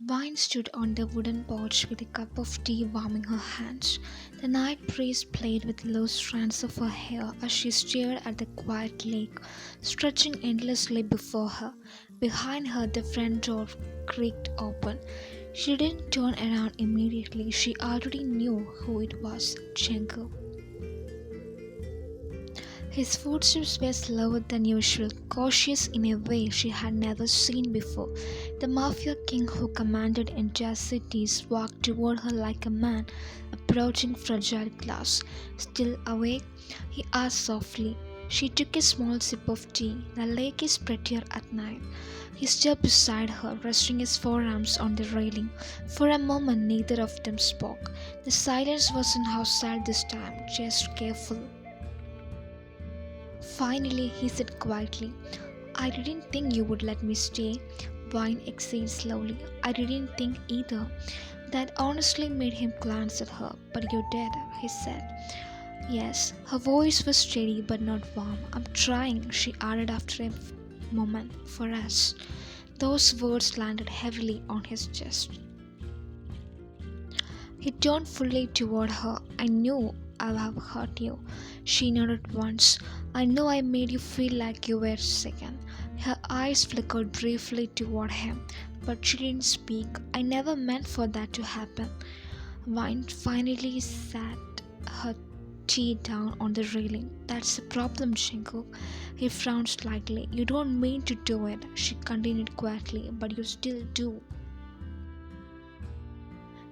Vine stood on the wooden porch with a cup of tea warming her hands. The night breeze played with loose strands of her hair as she stared at the quiet lake stretching endlessly before her. Behind her, the front door creaked open. She didn't turn around immediately. She already knew who it was, Jungkook. His footsteps were slower than usual, cautious in a way she had never seen before. The mafia king who commanded entire cities walked toward her like a man approaching fragile glass. Still awake? He asked softly. She took a small sip of tea. The lake is prettier at night. He stood beside her, resting his forearms on the railing. For a moment, neither of them spoke. The silence wasn't hostile this time, just careful. Finally, he said quietly, I didn't think you would let me stay. Wine exhaled slowly. I didn't think either. That honestly made him glance at her. But you did, he said. Yes, her voice was steady but not warm. I'm trying, she added after a moment, for us. Those words landed heavily on his chest. He turned fully toward her. I knew I have hurt you. She nodded once. I know I made you feel like you were second. Her eyes flickered briefly toward him, but she didn't speak. I never meant for that to happen. Vine finally sat her tea down on the railing. That's the problem, Jungkook. He frowned slightly. You don't mean to do it, she continued quietly, but you still do.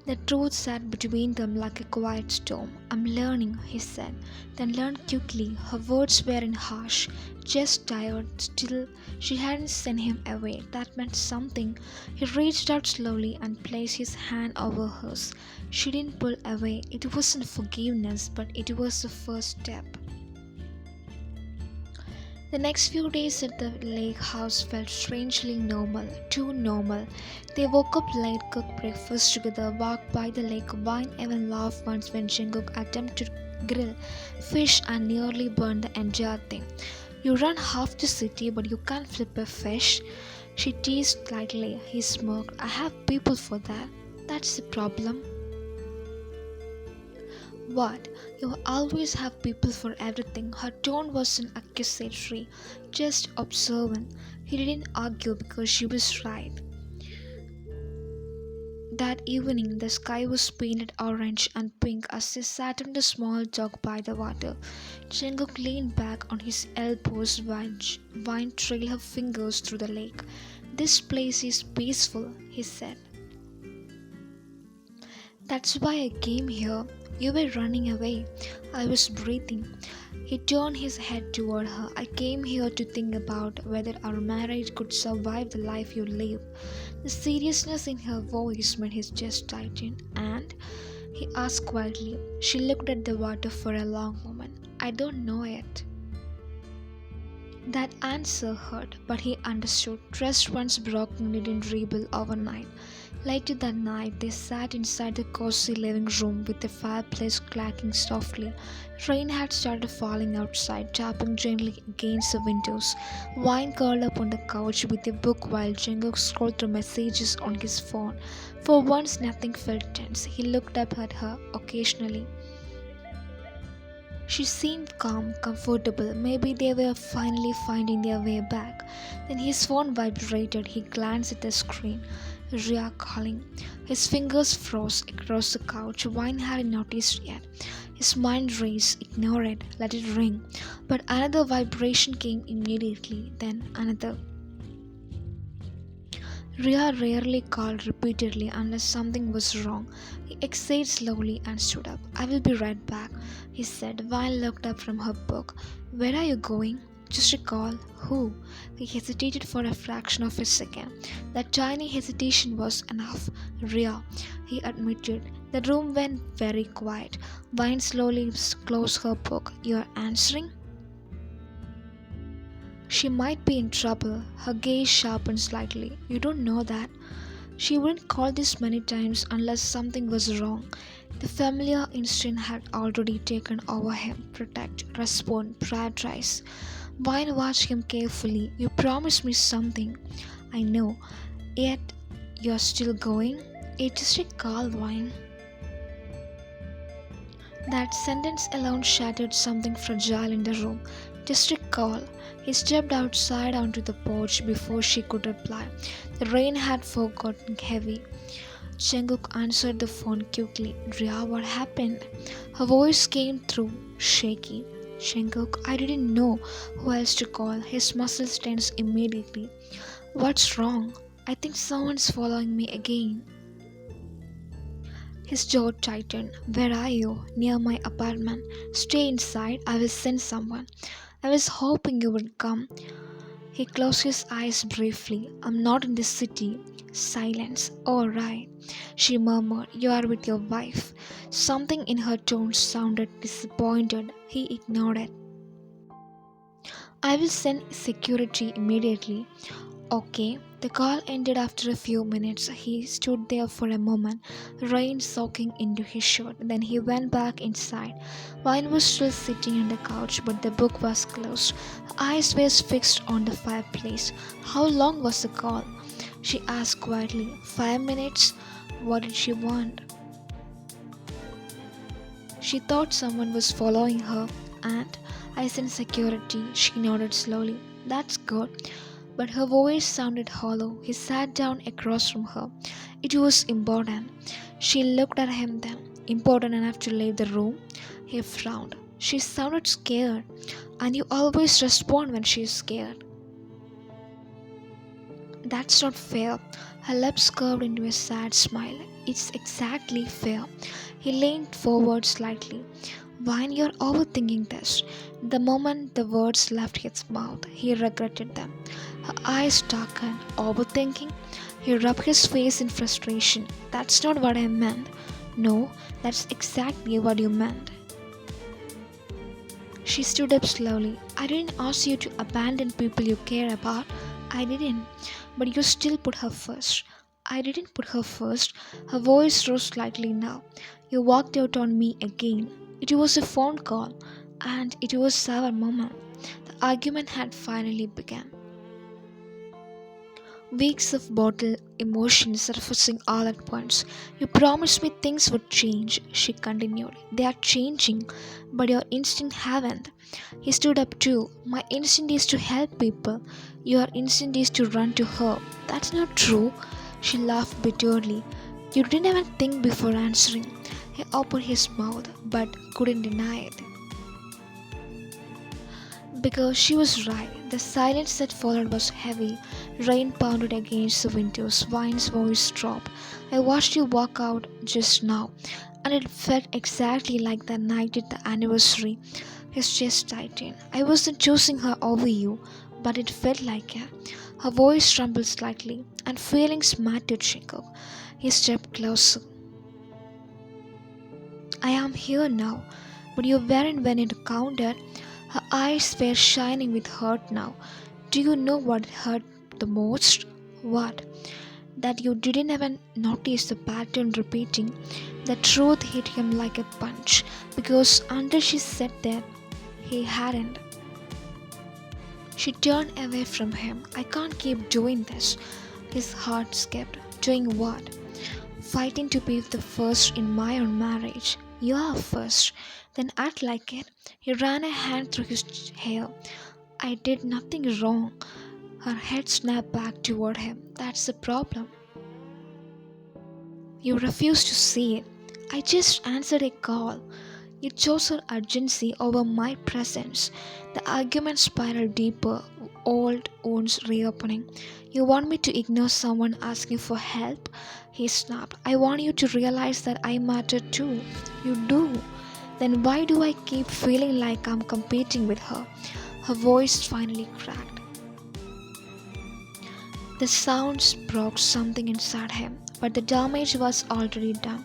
The truth sat between them like a quiet storm. I'm learning, he said. Then learned quickly. Her words weren't harsh, just tired. Still, she hadn't sent him away. That meant something. He reached out slowly and placed his hand over hers. She didn't pull away. It wasn't forgiveness, but it was the first step. The next few days at the lake house felt strangely normal, too normal. They woke up late, cooked breakfast together, walked by the lake, wine, even laughed once when Jungkook attempted to grill fish and nearly burned the entire thing. You run half the city, but you can't flip a fish. She teased lightly. He smirked. I have people for that. That's the problem. What? You always have people for everything. Her tone wasn't accusatory, just observant. He didn't argue because she was right. That evening, the sky was painted orange and pink as they sat on the small dock by the water. Jungkook leaned back on his elbows, wine trailed her fingers through the lake. This place is peaceful, he said. That's why I came here. You were running away. I was breathing. He turned his head toward her. I came here to think about whether our marriage could survive the life you live. The seriousness in her voice made his chest tighten. And? He asked quietly. She looked at the water for a long moment. I don't know yet. That answer hurt, but he understood. Trust once broken didn't rebuild overnight. Later that night, they sat inside the cozy living room with the fireplace clacking softly. Rain had started falling outside, tapping gently against the windows. Wine curled up on the couch with a book while Jungkook scrolled through messages on his phone. For once, nothing felt tense. He looked up at her occasionally. She seemed calm, comfortable. Maybe they were finally finding their way back. Then his phone vibrated. He glanced at the screen. Ria calling. His fingers froze across the couch. Wine hadn't noticed yet. His mind raced. Ignore it. Let it ring. But another vibration came immediately. Then another. Ria rarely called repeatedly unless something was wrong. He exhaled slowly and stood up. I will be right back, he said while looked up from her book. Where are you going? Just a call. Who? He hesitated for a fraction of a second. That tiny hesitation was enough. Ria, he admitted. The room went very quiet. Vine slowly closed her book. You are answering? She might be in trouble. Her gaze sharpened slightly. You don't know that. She wouldn't call this many times unless something was wrong. The familiar instinct had already taken over him. Protect, respond, prioritize. Vine watched him carefully. You promised me something. I know. Yet You're still going? It's just a call, wine. That sentence alone shattered something fragile in the room. Just a call. He stepped outside onto the porch before she could reply. The rain had forgotten heavy. Jungkook answered the phone quickly. Ria, what happened? Her voice came through, shaky. Jungkook, I didn't know who else to call. His muscles tensed immediately. What's wrong? I think someone's following me again. His jaw tightened. Where are you? Near my apartment. Stay inside. I will send someone. I was hoping you would come. He closed his eyes briefly. I'm not in the city. Silence. All right. She murmured. You are with your wife. Something in her tone sounded disappointed. He ignored it. I will send security immediately. Okay. The call ended after a few minutes. He stood there for a moment, rain soaking into his shirt. Then he went back inside. Wine was still sitting on the couch, but the book was closed. Her eyes were fixed on the fireplace. How long was the call? She asked quietly. 5 minutes? What did she want? She thought someone was following her, and I sent security. She nodded slowly. That's good. But her voice sounded hollow. He sat down across from her. It was important. She looked at him then. Important enough to leave the room? He frowned. She sounded scared. And you always respond when she is scared. That's not fair. Her lips curved into a sad smile. It's exactly fair. He leaned forward slightly. Wine, you're overthinking this. The moment the words left his mouth, he regretted them. Her eyes darkened. Overthinking? He rubbed his face in frustration. That's not what I meant. No, that's exactly what you meant. She stood up slowly. I didn't ask you to abandon people you care about. I didn't. But you still put her first. I didn't put her first. Her voice rose slightly now. You walked out on me again. It was a phone call, and it was our moment. The argument had finally begun. Weeks of bottled emotions surfacing all at once. You promised me things would change, she continued. They are changing, but your instinct haven't. He stood up too. My instinct is to help people. Your instinct is to run to her. That's not true. She laughed bitterly. You didn't even think before answering. He opened his mouth but couldn't deny it. Because she was right. The silence that followed was heavy. Rain pounded against the windows. Wine's voice dropped. I watched you walk out just now, and it felt exactly like that night at the anniversary. His chest tightened. I wasn't choosing her over you, but it felt like it. Her voice trembled slightly, and feelings mattered, Jungkook. He stepped closer. I am here now, but you weren't when it counted. Her eyes were shining with hurt now. Do you know what hurt the most? What? That you didn't even notice the pattern repeating. The truth hit him like a punch because until she said that, he hadn't. She turned away from him. I can't keep doing this. His heart skipped. Doing what? Fighting to be the first in my own marriage. You are first. Then act like it. He ran a hand through his hair. I did nothing wrong. Her head snapped back toward him. That's the problem. You refuse to see it. I just answered a call. You chose her urgency over my presence. The argument spiraled deeper, old wounds reopening. You want me to ignore someone asking for help? He snapped. I want you to realize that I matter too. You do. Then why do I keep feeling like I'm competing with her? Her voice finally cracked. The sounds broke something inside him, but the damage was already done.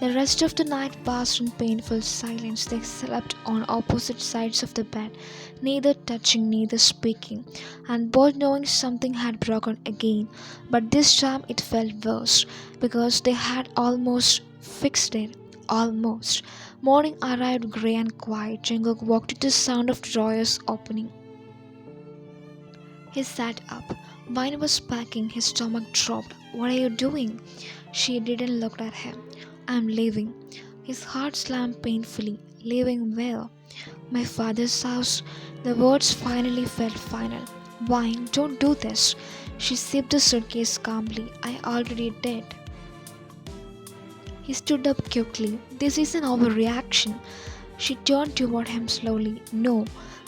The rest of the night passed in painful silence. They slept on opposite sides of the bed, neither touching, neither speaking, and both knowing something had broken again. But this time it felt worse, because they had almost fixed it. Almost. Morning arrived grey and quiet. Jungkook walked to the sound of drawers opening. He sat up. Vine was packing, his stomach dropped. What are you doing? She didn't look at him. I'm leaving. His heart slammed painfully. Leaving where? My father's house. The words finally felt final. Vine, don't do this. She sipped the suitcase calmly. I already did. He stood up quickly. This is an overreaction. She turned toward him slowly. No,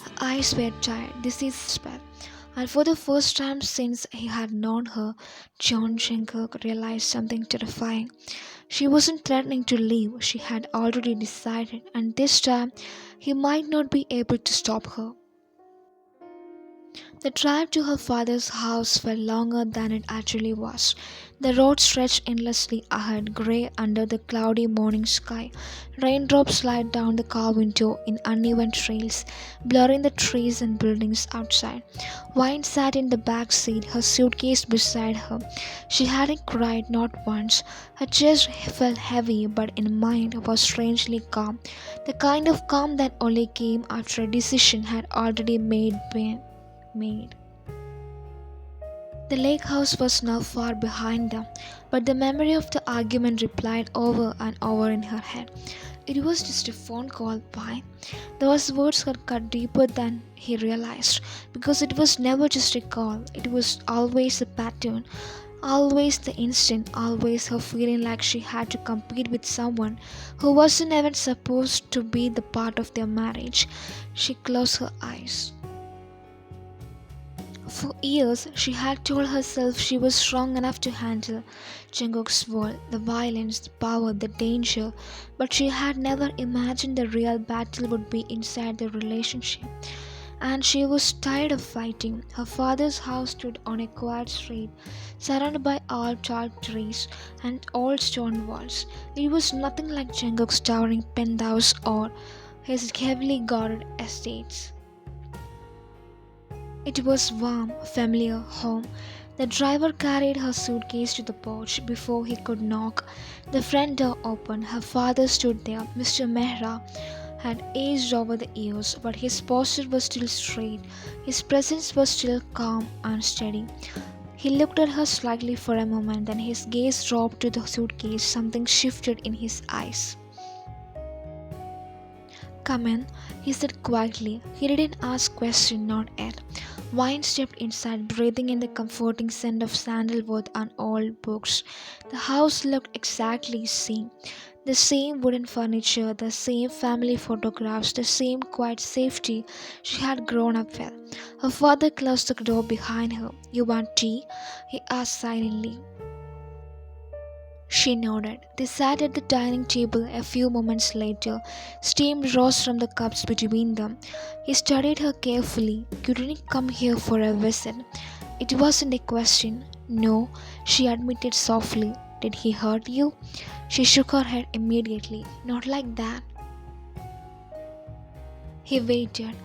her eyes were tired. This is spell. And for the first time since he had known her, John Jungkook realized something terrifying. She wasn't threatening to leave. She had already decided, and this time he might not be able to stop her. The drive to her father's house felt longer than it actually was. The road stretched endlessly ahead, grey under the cloudy morning sky. Raindrops slid down the car window in uneven trails, blurring the trees and buildings outside. Vine sat in the back seat, her suitcase beside her. She hadn't cried, not once. Her chest felt heavy, but in mind was strangely calm. The kind of calm that only came after a decision had already made. The lake house was now far behind them, but the memory of the argument replayed over and over in her head. It was just a phone call. Why? Those words had cut deeper than he realized, because it was never just a call, it was always a pattern. Always the instant, always her feeling like she had to compete with someone who wasn't even supposed to be the part of their marriage. She closed her eyes. For years, she had told herself she was strong enough to handle Jungkook's world, the violence, the power, the danger, but she had never imagined the real battle would be inside the relationship. And she was tired of fighting. Her father's house stood on a quiet street, surrounded by all tall trees and old stone walls. It was nothing like Jungkook's towering penthouse or his heavily guarded estates. It was warm, familiar home. The driver carried her suitcase to the porch before he could knock. The front door opened. Her father stood there. Mr. Mehra had aged over the years, but his posture was still straight. His presence was still calm and steady. He looked at her slightly for a moment, then his gaze dropped to the suitcase. Something shifted in his eyes. Come in, he said quietly. He didn't ask question, not yet. Vine stepped inside, breathing in the comforting scent of sandalwood and old books. The house looked exactly the same. The same wooden furniture, the same family photographs, the same quiet safety she had grown up with. Her father closed the door behind her. You want tea? He asked silently. She nodded. They sat at the dining table a few moments later. Steam rose from the cups between them. He studied her carefully. You didn't come here for a visit. It wasn't a question. No, she admitted softly. Did he hurt you? She shook her head immediately. Not like that. He waited.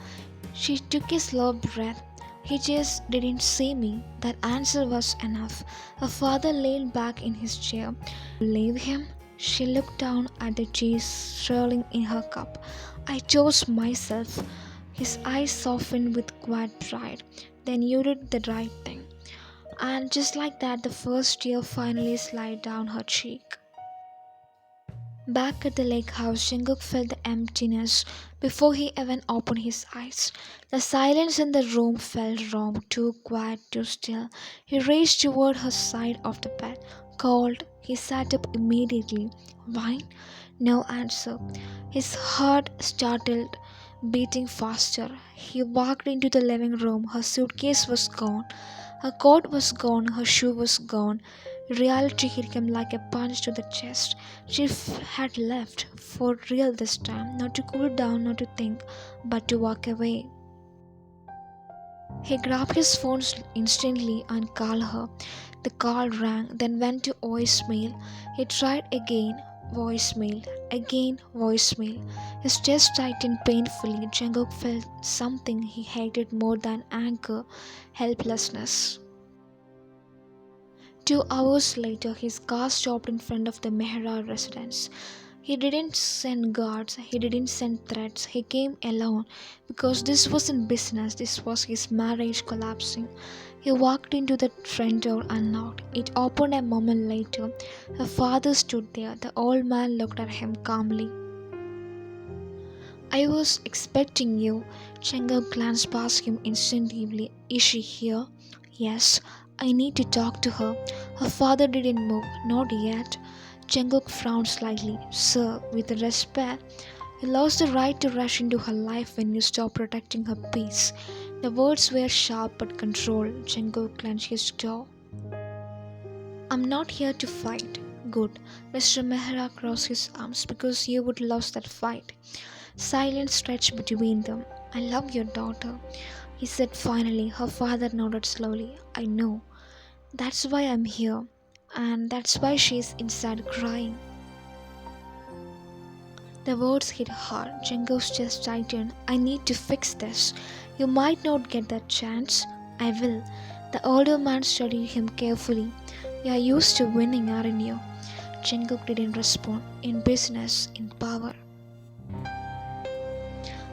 She took a slow breath. He just didn't see me. That answer was enough. Her father leaned back in his chair. Leave him? She looked down at the tea swirling in her cup. I chose myself. His eyes softened with quiet pride. Then you did the right thing. And just like that, the first tear finally slid down her cheek. Back at the lake house, Jungkook felt the emptiness before he even opened his eyes. The silence in the room felt wrong, too quiet, too still. He raced toward her side of the bed. Cold, he sat up immediately. Wine? No answer. His heart startled, beating faster. He walked into the living room. Her suitcase was gone. Her coat was gone. Her shoe was gone. Reality hit him like a punch to the chest. She had left, for real this time, not to cool down, not to think, but to walk away. He grabbed his phone instantly and called her. The call rang, then went to voicemail. He tried again, voicemail, again, voicemail. His chest tightened painfully. Jungkook felt something he hated more than anger, helplessness. 2 hours later, his car stopped in front of the Mehra residence. He didn't send guards, he didn't send threats, he came alone because this wasn't business, this was his marriage collapsing. He walked into the front door and knocked. It opened a moment later. Her father stood there. The old man looked at him calmly. I was expecting you. Jungkook glanced past him instinctively. Is she here? Yes. I need to talk to her. Her father didn't move. Not yet. Jungkook frowned slightly. Sir, with respect, you lost the right to rush into her life when you stopped protecting her peace. The words were sharp but controlled. Jungkook clenched his jaw. I'm not here to fight. Good. Mr. Mehra crossed his arms because you would lose that fight. Silence stretched between them. I love your daughter, he said finally. Her father nodded slowly. I know. That's why I'm here. And that's why she's inside crying. The words hit hard. Jungkook's chest tightened. I need to fix this. You might not get that chance. I will. The older man studied him carefully. You're used to winning, aren't you? Jungkook didn't respond. In business, in power.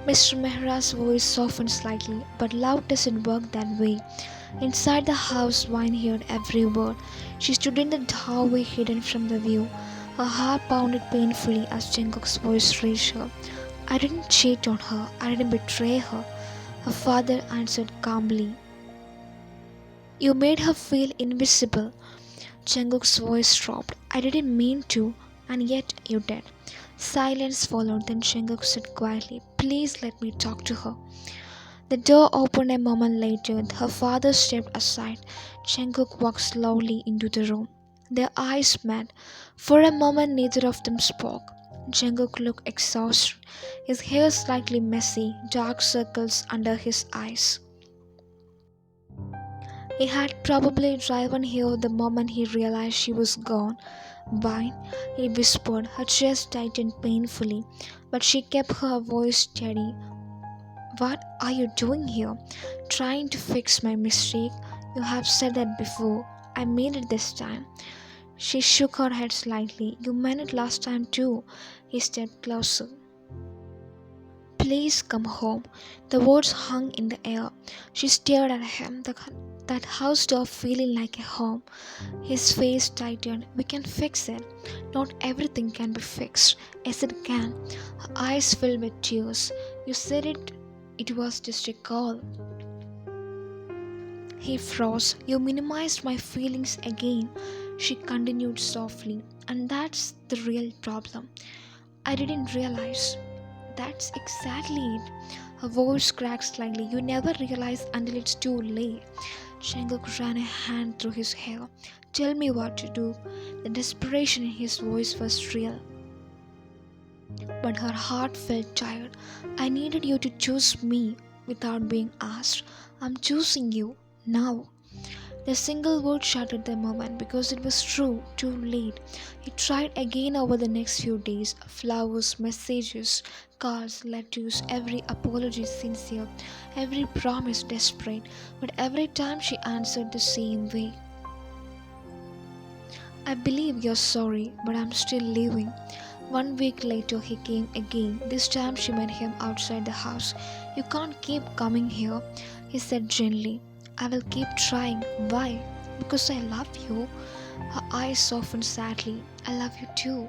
Mr. Mehra's voice softened slightly, but love doesn't work that way. Inside the house, Vine heard every word. She stood in the doorway hidden from the view. Her heart pounded painfully as Jungkook's voice reached her. I didn't cheat on her. I didn't betray her. Her father answered calmly. You made her feel invisible. Jungkook's voice dropped. I didn't mean to, and yet you did. Silence followed, then Jungkook said quietly, Please let me talk to her. The door opened a moment later. Her father stepped aside. Jungkook walked slowly into the room. Their eyes met. For a moment neither of them spoke. Jungkook looked exhausted, his hair slightly messy, dark circles under his eyes. He had probably driven here the moment he realized she was gone. Vine, he whispered, her chest tightened painfully, but she kept her voice steady. What are you doing here? Trying to fix my mistake? You have said that before. I mean it this time. She shook her head slightly. You meant it last time too. He stepped closer. Please come home. The words hung in the air. She stared at him, that house door feeling like a home. His face tightened. We can fix it. Not everything can be fixed. Yes, it can. Her eyes filled with tears. You said it was just a call. He froze. You minimized my feelings again. She continued softly. And that's the real problem. I didn't realize. That's exactly it. Her voice cracked slightly. You never realize until it's too late. Jungkook ran a hand through his hair. Tell me what to do. The desperation in his voice was real. But her heart felt tired. I needed you to choose me without being asked. I'm choosing you now. The single word shattered the moment because it was true, too late. He tried again over the next few days. Flowers, messages, cards, letters, every apology sincere, every promise desperate, but every time she answered the same way. I believe you're sorry, but I'm still leaving. 1 week later he came again. This time she met him outside the house. You can't keep coming here, he said gently. I will keep trying. Why? Because I love you. Her eyes softened sadly. I love you too.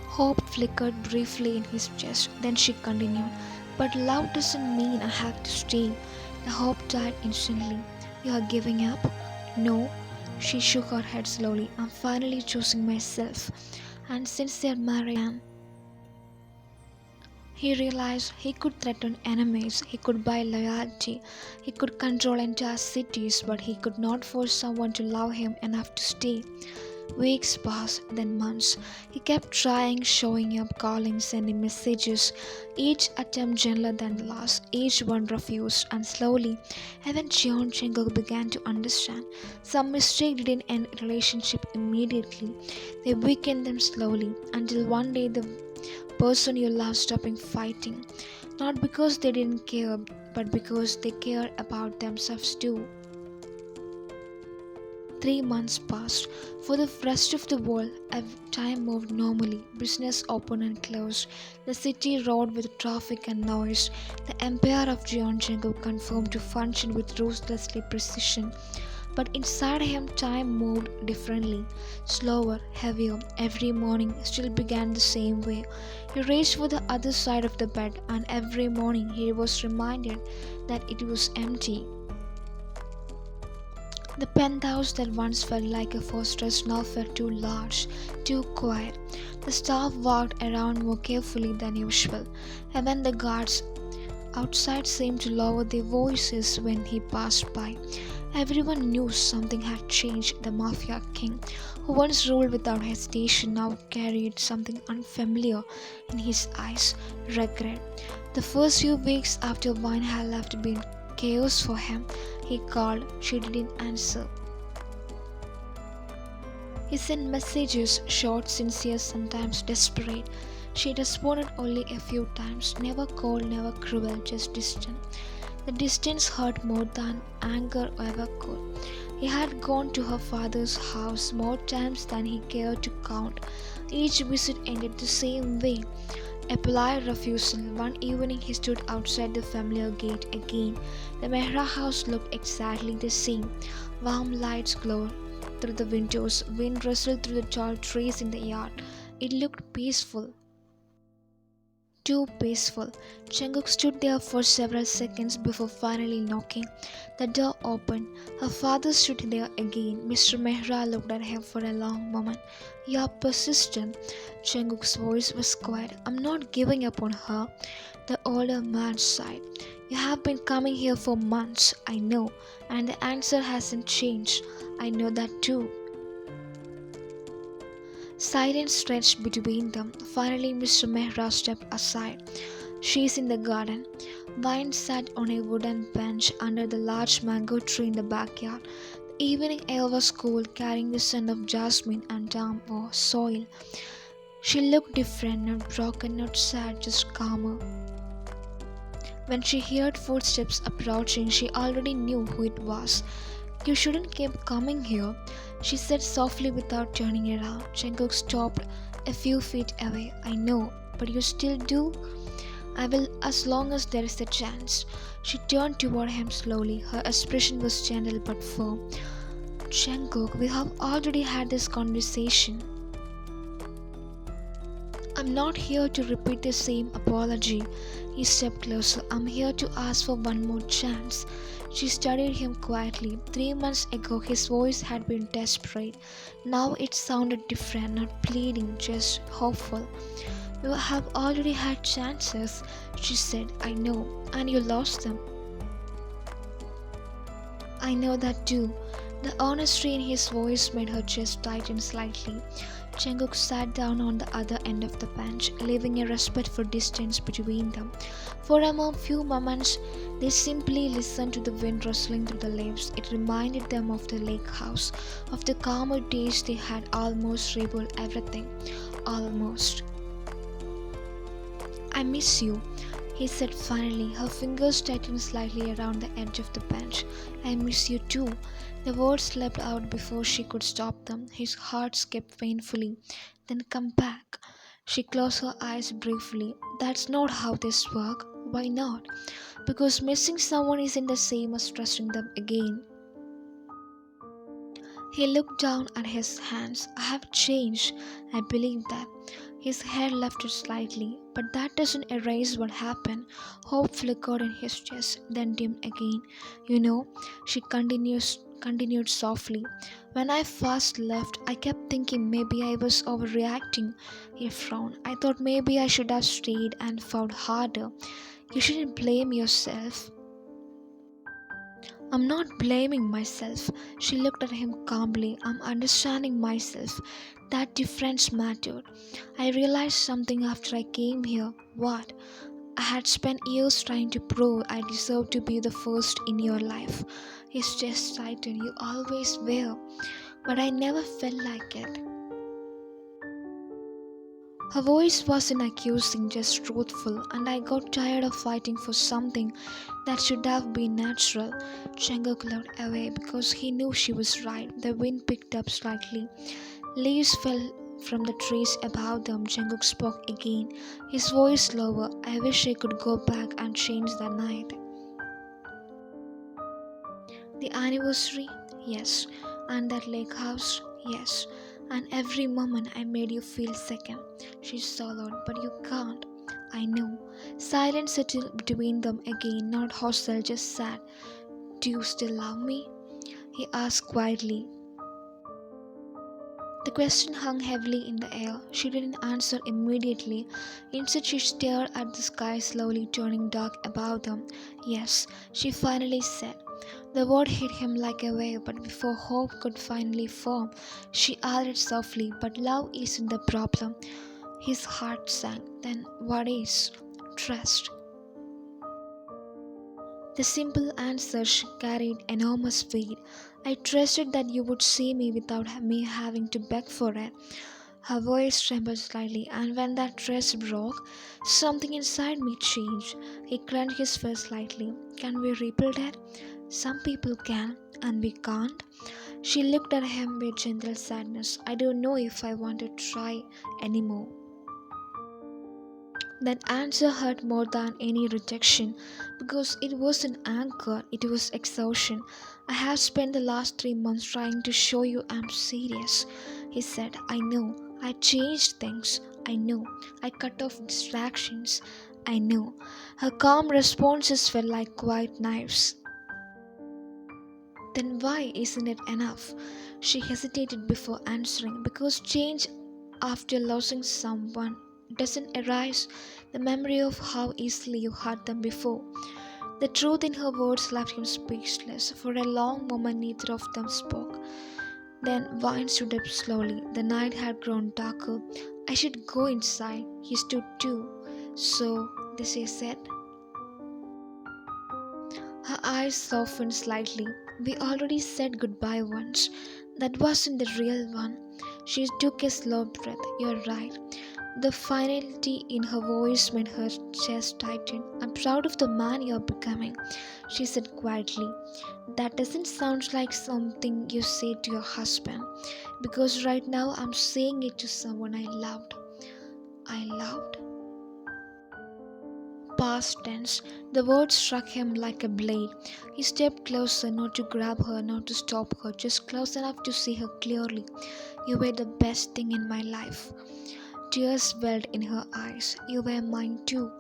Hope flickered briefly in his chest. Then she continued. But love doesn't mean I have to stay. The hope died instantly. You are giving up? No. She shook her head slowly. I'm finally choosing myself. And since they're married, he realized he could threaten enemies, he could buy loyalty, he could control entire cities, but he could not force someone to love him enough to stay. Weeks passed, then months. He kept trying, showing up, calling, sending messages, each attempt gentler than the last, each one refused, and slowly, even Jungkook began to understand. Some mistake didn't end a relationship immediately. They weakened them slowly, until one day the person you love stopping fighting, not because they didn't care, but because they care about themselves too. 3 months passed. For the rest of the world, time moved normally. Business opened and closed. The city roared with traffic and noise. The empire of Jungkook confirmed to function with ruthlessly precision. But inside him, time moved differently, slower, heavier. Every morning still began the same way. He reached for the other side of the bed, and every morning he was reminded that it was empty. The penthouse that once felt like a fortress now felt too large, too quiet. The staff walked around more carefully than usual, and when the guards outside seemed to lower their voices when he passed by. Everyone knew something had changed. The Mafia King, who once ruled without hesitation, now carried something unfamiliar in his eyes: regret. The first few weeks after Wine had left been chaos for him. He called, she didn't answer. He sent messages, short, sincere, sometimes desperate. She responded only a few times, never cold, never cruel, just distant. The distance hurt more than anger ever could. He had gone to her father's house more times than he cared to count. Each visit ended the same way: a polite refusal. One evening he stood outside the familiar gate again. The Mehra house looked exactly the same. Warm lights glowed through the windows. Wind rustled through the tall trees in the yard. It looked peaceful. Too peaceful. Jungkook stood there for several seconds before finally knocking. The door opened. Her father stood there again. Mr. Mehra looked at him for a long moment. "You're persistent." Jungkook's voice was quiet. "I'm not giving up on her." The older man sighed. "You have been coming here for months, I know, and the answer hasn't changed. I know that too." Silence stretched between them. Finally, Mr. Mehra stepped aside. "She's in the garden." Vine sat on a wooden bench under the large mango tree in the backyard. The evening air was cool, carrying the scent of jasmine and damp soil. She looked different, not broken, not sad, just calmer. When she heard footsteps approaching, she already knew who it was. "You shouldn't keep coming here," she said softly without turning around. Jungkook stopped a few feet away. "I know, but you still do?" "I will as long as there is a chance." She turned toward him slowly. Her expression was gentle but firm. "Jungkook, we have already had this conversation. I'm not here to repeat the same apology." He stepped closer. "I'm here to ask for one more chance." She studied him quietly. 3 months ago his voice had been desperate. Now it sounded different, not pleading, just hopeful. "You have already had chances," she said. "I know, and you lost them." "I know that too." The honesty in his voice made her chest tighten slightly. Jungkook sat down on the other end of the bench, leaving a respectful distance between them. For a few moments, they simply listened to the wind rustling through the leaves. It reminded them of the lake house, of the calmer days they had almost rebuilt everything. Almost. "I miss you," he said finally. Her fingers tightened slightly around the edge of the bench. "I miss you too." The words slipped out before she could stop them. His heart skipped painfully. "Then come back." She closed her eyes briefly. "That's not how this works." "Why not?" "Because missing someone isn't the same as trusting them again." He looked down at his hands. "I have changed. I believe that." His hair lifted slightly. "But that doesn't erase what happened." Hope flickered in his chest, then dimmed again. "You know," she continued softly, "when I first left, I kept thinking maybe I was overreacting." He frowned. "I thought maybe I should have stayed and fought harder." "You shouldn't blame yourself." "I'm not blaming myself." She looked at him calmly. "I'm understanding myself." That difference mattered. "I realized something after I came here." "What?" "I had spent years trying to prove I deserved to be the first in your life." His chest tightened. "You always were." "But I never felt like it." Her voice wasn't accusing, just truthful, and I got tired of fighting for something that should have been natural. Jungkook looked away because he knew she was right. The wind picked up slightly. Leaves fell from the trees above them. Jungkook spoke again, his voice lower. I wish I could go back and change the night. The anniversary? Yes. And that lake house? Yes. And every moment I made you feel second. She swallowed, but you can't. I know. Silence settled between them again, not hostile, just sad. Do you still love me? He asked quietly. The question hung heavily in the air. She didn't answer immediately. Instead, she stared at the sky, slowly turning dark above them. Yes, she finally said. The word hit him like a wave, but before hope could finally form, she added softly, "But love isn't the problem." His heart sank. Then what is? Trust. The simple answer carried enormous weight. I trusted that you would see me without me having to beg for it. Her voice trembled slightly, and when that trust broke, something inside me changed. He clenched his fist slightly. Can we rebuild it? Some people can, and we can't. She looked at him with gentle sadness. I don't know if I want to try anymore. That answer hurt more than any rejection because it wasn't anger, it was exhaustion. I have spent the last 3 months trying to show you I'm serious. He said, I know. I changed things. I know. I cut off distractions. I know. Her calm responses felt like quiet knives. Then why isn't it enough? She hesitated before answering because change after losing someone doesn't erase the memory of how easily you hurt them before. The truth in her words left him speechless. For a long moment, neither of them spoke. Then Vine stood up slowly. The night had grown darker. I should go inside. He stood too. So, this he said. Her eyes softened slightly. We already said goodbye once. That wasn't the real one. She took a slow breath. You're right. The finality in her voice made her chest tighten. I'm proud of the man you're becoming, she said quietly. That doesn't sound like something you say to your husband, because right now I'm saying it to someone I loved. I loved? Past tense. The word struck him like a blade. He stepped closer, not to grab her, not to stop her, just close enough to see her clearly. You were the best thing in my life. Tears welled in her eyes. You were mine too.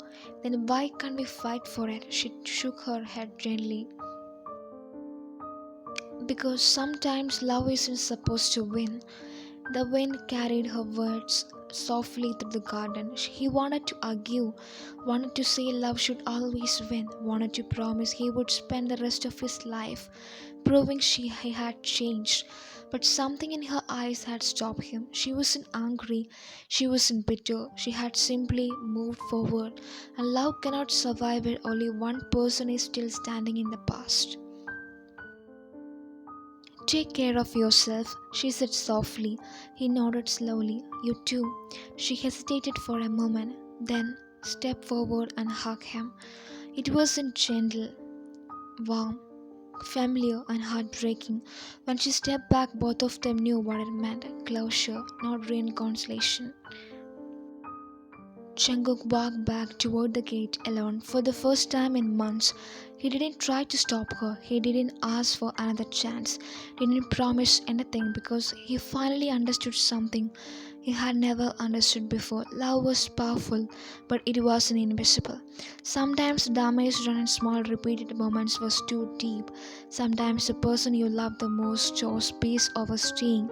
Then why can't we fight for it? She shook her head gently. Because sometimes love isn't supposed to win. The wind carried her words softly through the garden. He wanted to argue, wanted to say love should always win, wanted to promise he would spend the rest of his life proving he had changed. But something in her eyes had stopped him. She wasn't angry, she wasn't bitter, she had simply moved forward. And love cannot survive where only one person is still standing in the past. Take care of yourself, she said softly. He nodded slowly. You too. She hesitated for a moment, then stepped forward and hugged him. It wasn't gentle, warm, familiar, and heartbreaking. When she stepped back, both of them knew what it meant closure, not reconciliation. Jungkook walked back toward the gate alone for the first time in months. He didn't try to stop her. He didn't ask for another chance. Didn't promise anything because he finally understood something he had never understood before. Love was powerful, but it wasn't invisible. Sometimes damage done in small repeated moments was too deep. Sometimes the person you loved the most chose peace over staying,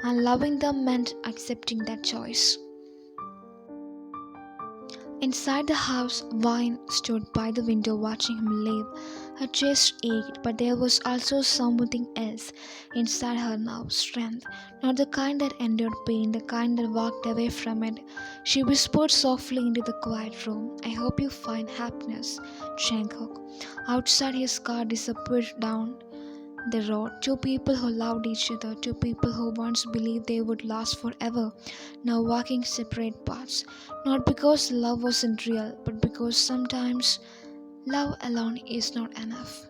and loving them meant accepting that choice. Inside the house, Vine stood by the window watching him leave. Her chest ached, but there was also something else inside her now strength. Not the kind that endured pain, the kind that walked away from it. She whispered softly into the quiet room, I hope you find happiness, Jungkook. Outside, his car disappeared down They wrote, two people who loved each other, two people who once believed they would last forever, now walking separate paths. Not because love wasn't real, but because sometimes love alone is not enough.